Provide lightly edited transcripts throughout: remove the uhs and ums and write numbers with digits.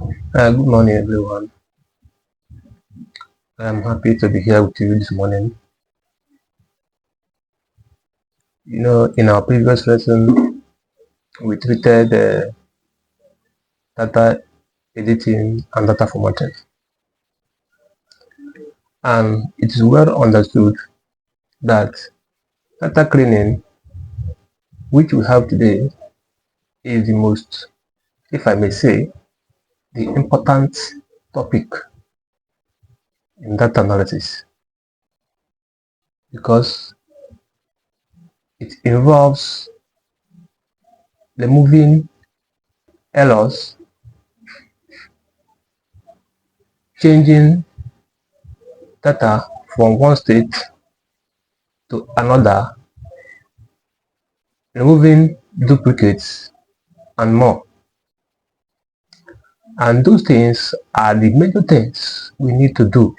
Good morning, everyone. I'm happy to be here with you this morning. In our previous lesson, we treated data editing and data formatting, and it is well understood that data cleaning, which we have today, is the most, if I may say, the important topic in data analysis because it involves removing errors, changing data from one state to another, removing duplicates, and more. And those things are the major things we need to do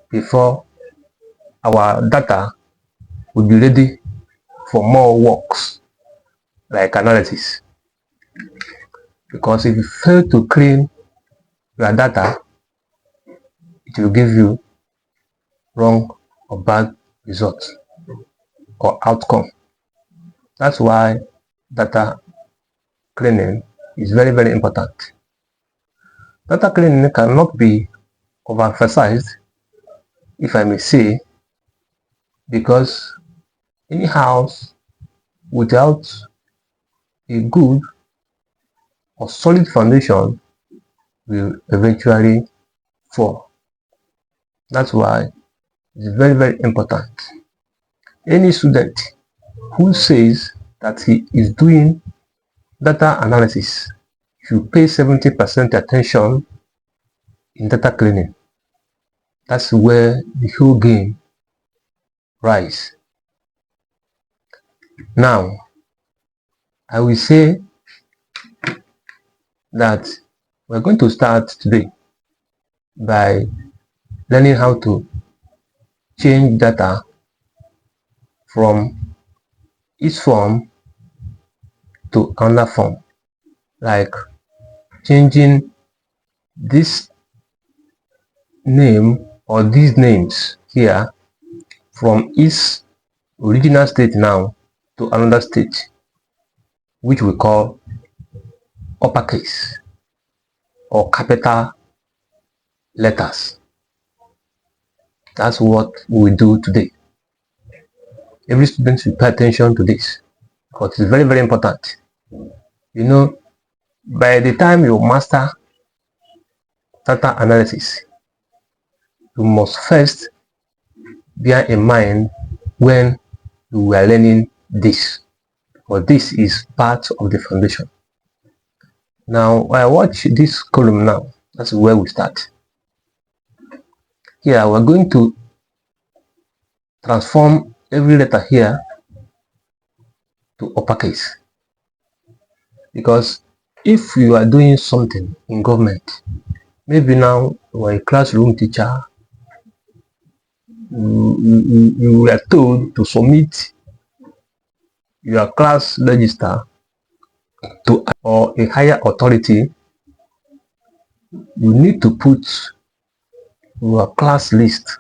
before our data will be ready for more works like analysis. Because if you fail to clean your data, it will give you wrong or bad results or outcome. That's why data cleaning is very, very important. Data cleaning cannot be overemphasized, if I may say, because any house without a good or solid foundation will eventually fall. That's why it's very, very important. Any student who says that he is doing data analysis should pay 70% attention in data cleaning. That's where the whole game rise. Now, I will say that we're going to start today by learning how to change data from each form to another form, like changing this name or these names here from its original state now to another state, which we call uppercase or capital letters. That's what we do today. Every student should pay attention to this because it's very, very important. By the time you master data analysis, you must first bear in mind when you were learning this, but this is part of the foundation. Now, I watch this column now. That's where we start. Here, we're going to transform every letter here to uppercase. Because if you are doing something in government, maybe now you are a classroom teacher, you were told to submit your class register to or a higher authority, you need to put your class list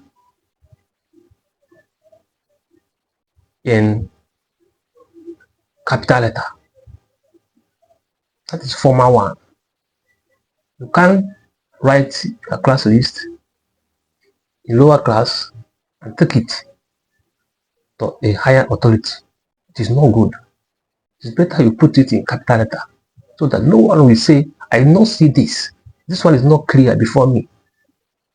in capital letter. That is formal one. You can't write a class list in lower class and take it to a higher authority. It is not good. It's better you put it in capital letter so that no one will say, I did not see this. This one is not clear before me.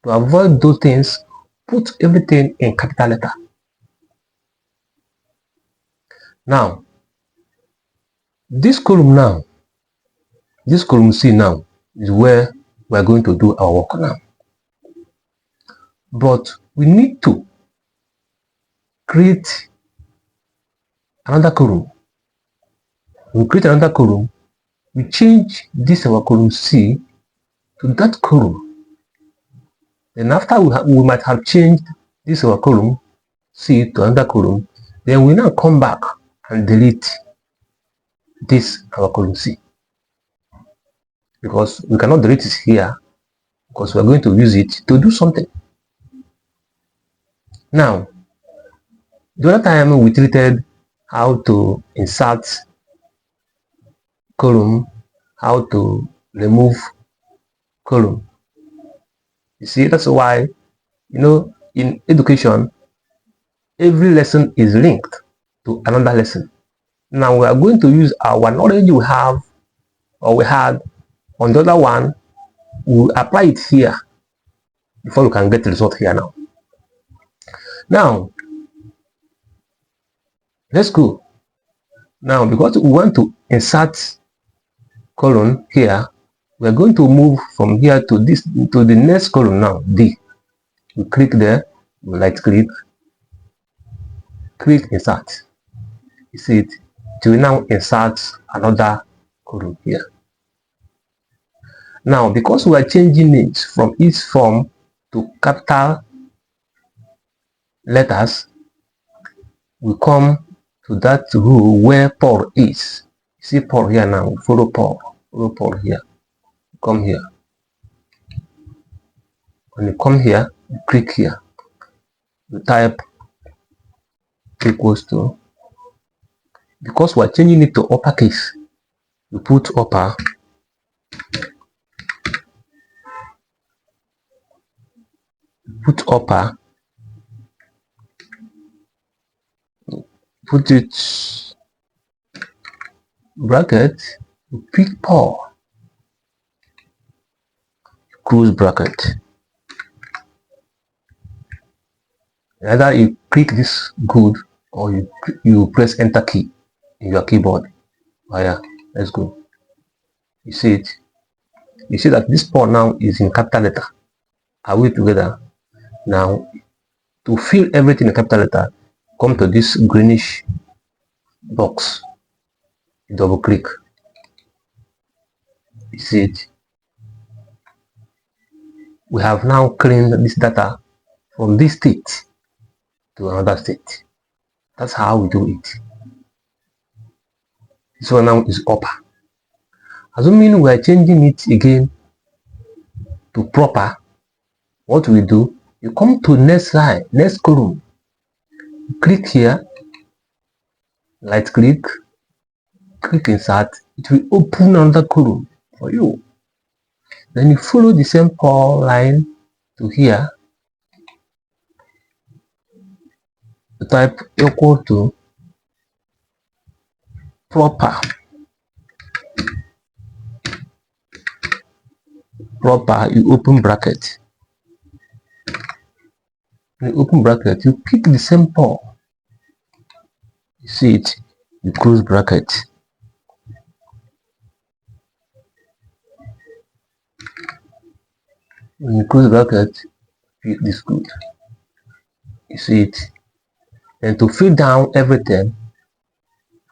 To avoid those things, put everything in capital letter. Now, this column C now, is where we are going to do our work now. But we need to create another column. We create another column. We change this our column C to that column. Then after we might have changed this our column C to another column, then we now come back and delete this our column C. because we cannot delete it here because we're going to use it to do something. Now, the other time we treated how to insert column, how to remove column. You see, that's why, in education, every lesson is linked to another lesson. Now we are going to use our knowledge we have or we had on the other one. We'll apply it here before we can get the result here now. Now, let's go. Now, because we want to insert column here, we are going to move from here to this to the next column now, D. We click there, we right click, click insert. You see it will now insert another column here. Now, because we are changing it from each form to capital letters, we come to that rule where Paul is. You see Paul here now, follow Paul here. Come here. When you come here, you click here. You type equals to, because we're changing it to uppercase, you put upper, put it bracket, you pick Paul, close bracket. Either you click this good or you press enter key in your keyboard. Oh yeah, let's go. You see it? You see that this Paul now is in capital letter. Are we together? Now, to fill everything in capital letter, come to this greenish box. Double click. You see it? We have now cleaned this data from this state to another state. That's how we do it. This one now is upper. Assuming we are changing it again to proper, what we do, you come to next line, next column. Click here, right click, click insert. It will open another column for you. Then you follow the same Paul line to here. You type equal to proper. You open bracket. When you open bracket, you pick the same Paul. You see it, you close bracket. When you close bracket, pick this good. You see it. And to fill down everything,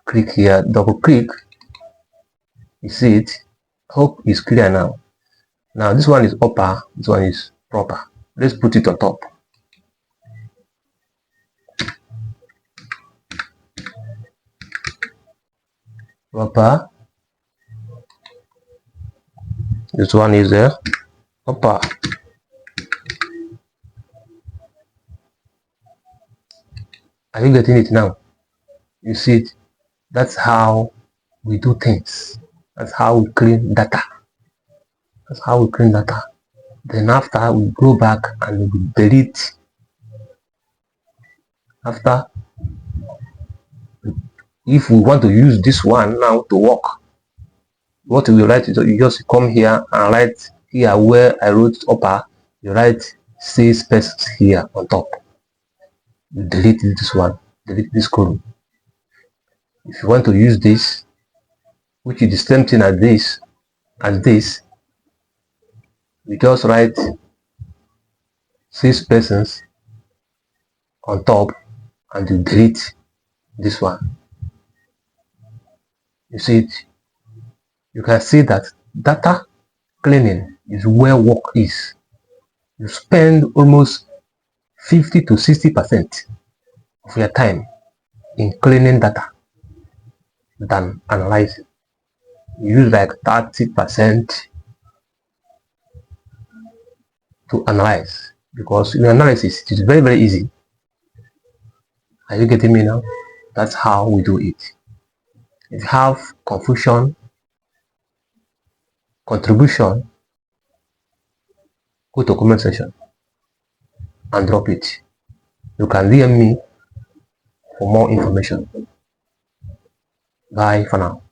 click here, double click. You see it. Hope is clear now. Now this one is upper, this one is proper. Let's put it on top. Proper. This one is there. Upper. Are you getting it now? You see it? That's how we do things. That's how we clean data. Then after we go back and we delete. After, if we want to use this one now to work, what we write is you just come here and write here where I wrote upper, you write 6 spaces here on top. You delete this one, delete this column. If you want to use this, which is the same thing as this, we just write 6 spaces on top and you delete this one. You see it? You can see that data cleaning is where work is. You spend almost 50 to 60% of your time in cleaning data than analyzing. You use like 30%, to analyze, because in analysis it is very, very easy. Are you getting me now? That's how we do it. If you have confusion, contribution, go to comment section and drop it. You can DM me for more information. Bye for now.